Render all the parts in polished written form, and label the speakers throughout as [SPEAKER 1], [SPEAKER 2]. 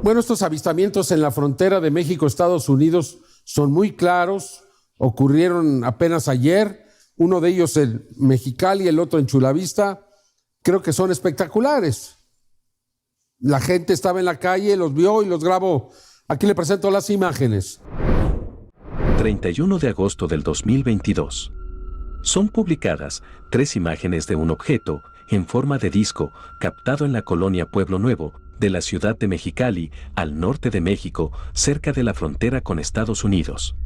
[SPEAKER 1] Bueno, estos avistamientos en la frontera de México-Estados Unidos son muy claros, ocurrieron apenas ayer, uno de ellos en Mexicali, el otro en Chula Vista. Creo que son espectaculares. La gente estaba en la calle, los vio y los grabó. Aquí le presento las imágenes.
[SPEAKER 2] 31 de agosto del 2022. Son publicadas 3 imágenes de un objeto en forma de disco captado en la colonia Pueblo Nuevo de la ciudad de Mexicali, al norte de México, cerca de la frontera con Estados Unidos.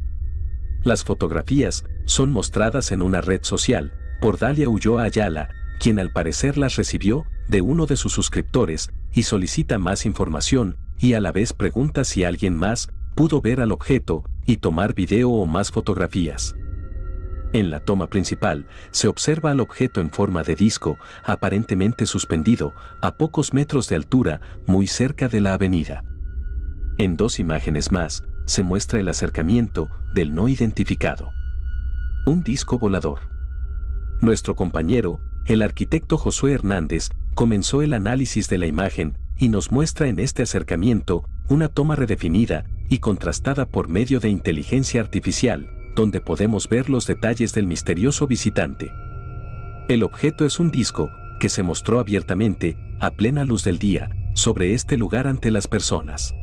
[SPEAKER 2] Las fotografías son mostradas en una red social por Dalia Ulloa Ayala, quien al parecer las recibió de uno de sus suscriptores y solicita más información y a la vez pregunta si alguien más pudo ver al objeto y tomar video o más fotografías. En la toma principal, se observa al objeto en forma de disco, aparentemente suspendido, a pocos metros de altura, muy cerca de la avenida. En 2 imágenes más, se muestra el acercamiento del no identificado. Un disco volador. Nuestro compañero, el arquitecto Josué Hernández, comenzó el análisis de la imagen y nos muestra en este acercamiento una toma redefinida y contrastada por medio de inteligencia artificial, donde podemos ver los detalles del misterioso visitante. El objeto es un disco que se mostró abiertamente, a plena luz del día, sobre este lugar ante las personas.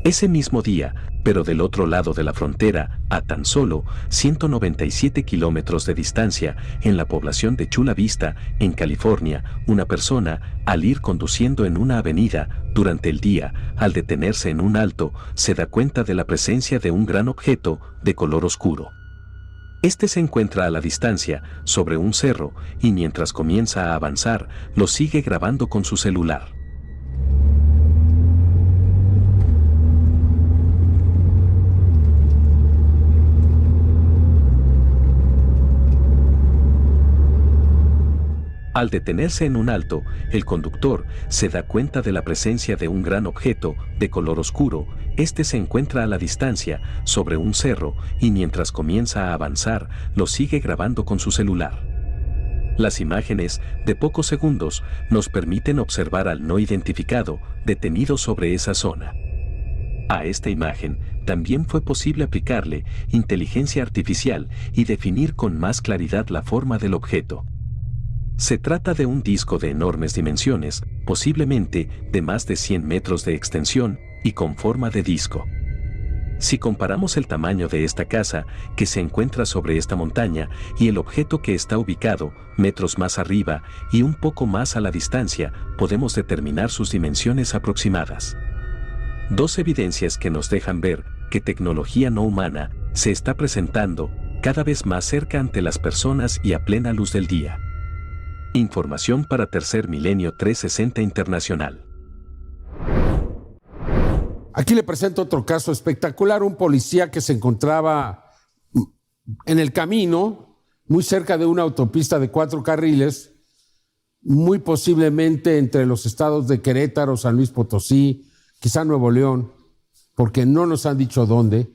[SPEAKER 2] Ese mismo día, pero del otro lado de la frontera, a tan solo 197 kilómetros de distancia, en la población de Chula Vista, en California, una persona, al ir conduciendo en una avenida durante el día, al detenerse en un alto, se da cuenta de la presencia de un gran objeto de color oscuro. Este se encuentra a la distancia, sobre un cerro, y mientras comienza a avanzar, lo sigue grabando con su celular. Al detenerse en un alto, el conductor se da cuenta de la presencia de un gran objeto de color oscuro. Este se encuentra a la distancia, sobre un cerro, y mientras comienza a avanzar, lo sigue grabando con su celular. Las imágenes, de pocos segundos, nos permiten observar al no identificado, detenido sobre esa zona. A esta imagen, también fue posible aplicarle inteligencia artificial y definir con más claridad la forma del objeto. Se trata de un disco de enormes dimensiones, posiblemente de más de 100 metros de extensión y con forma de disco. Si comparamos el tamaño de esta casa que se encuentra sobre esta montaña y el objeto que está ubicado metros más arriba y un poco más a la distancia, podemos determinar sus dimensiones aproximadas. 2 evidencias que nos dejan ver que tecnología no humana se está presentando cada vez más cerca ante las personas y a plena luz del día. Información para Tercer Milenio 360 Internacional.
[SPEAKER 1] Aquí le presento otro caso espectacular. Un policía que se encontraba en el camino, muy cerca de una autopista de 4 carriles, muy posiblemente entre los estados de Querétaro, San Luis Potosí, quizá Nuevo León, porque no nos han dicho dónde,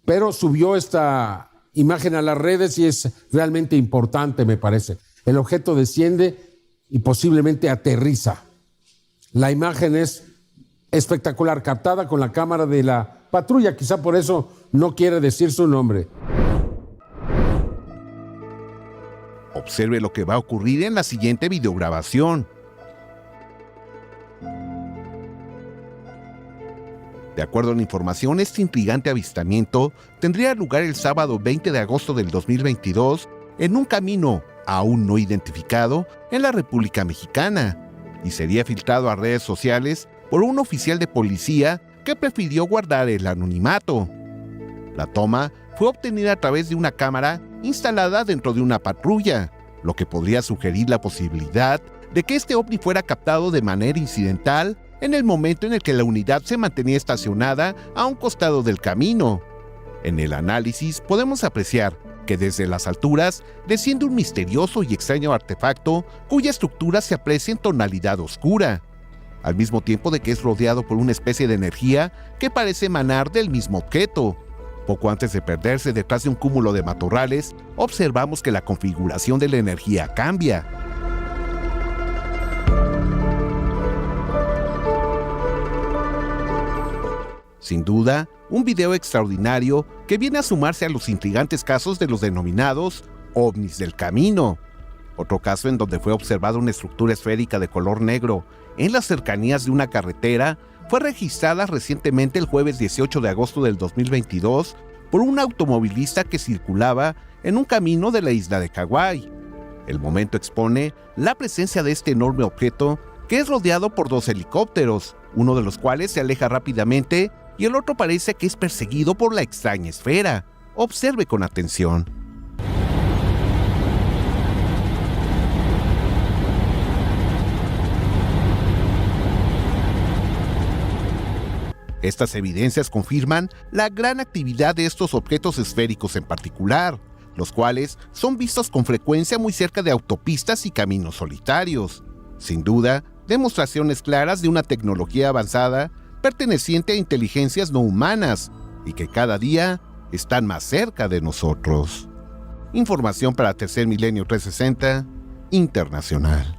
[SPEAKER 1] pero subió esta imagen a las redes y es realmente importante, me parece. El objeto desciende y posiblemente aterriza. La imagen es espectacular, captada con la cámara de la patrulla, quizá por eso no quiere decir su nombre.
[SPEAKER 3] Observe lo que va a ocurrir en la siguiente videograbación. De acuerdo a la información, este intrigante avistamiento tendría lugar el sábado 20 de agosto del 2022 en un camino aún no identificado en la República Mexicana y sería filtrado a redes sociales por un oficial de policía que prefirió guardar el anonimato. La toma fue obtenida a través de una cámara instalada dentro de una patrulla, lo que podría sugerir la posibilidad de que este ovni fuera captado de manera incidental en el momento en el que la unidad se mantenía estacionada a un costado del camino. En el análisis podemos apreciar que desde las alturas desciende un misterioso y extraño artefacto cuya estructura se aprecia en tonalidad oscura, al mismo tiempo de que es rodeado por una especie de energía que parece emanar del mismo objeto. Poco antes de perderse detrás de un cúmulo de matorrales, observamos que la configuración de la energía cambia. Sin duda, un video extraordinario que viene a sumarse a los intrigantes casos de los denominados ovnis del camino. Otro caso en donde fue observada una estructura esférica de color negro en las cercanías de una carretera fue registrada recientemente el jueves 18 de agosto del 2022 por un automovilista que circulaba en un camino de la isla de Kauai. El momento expone la presencia de este enorme objeto que es rodeado por 2 helicópteros, uno de los cuales se aleja rápidamente y el otro parece que es perseguido por la extraña esfera. Observe con atención. Estas evidencias confirman la gran actividad de estos objetos esféricos en particular, los cuales son vistos con frecuencia muy cerca de autopistas y caminos solitarios. Sin duda, demostraciones claras de una tecnología avanzada perteneciente a inteligencias no humanas y que cada día están más cerca de nosotros. Información para Tercer Milenio 360 Internacional.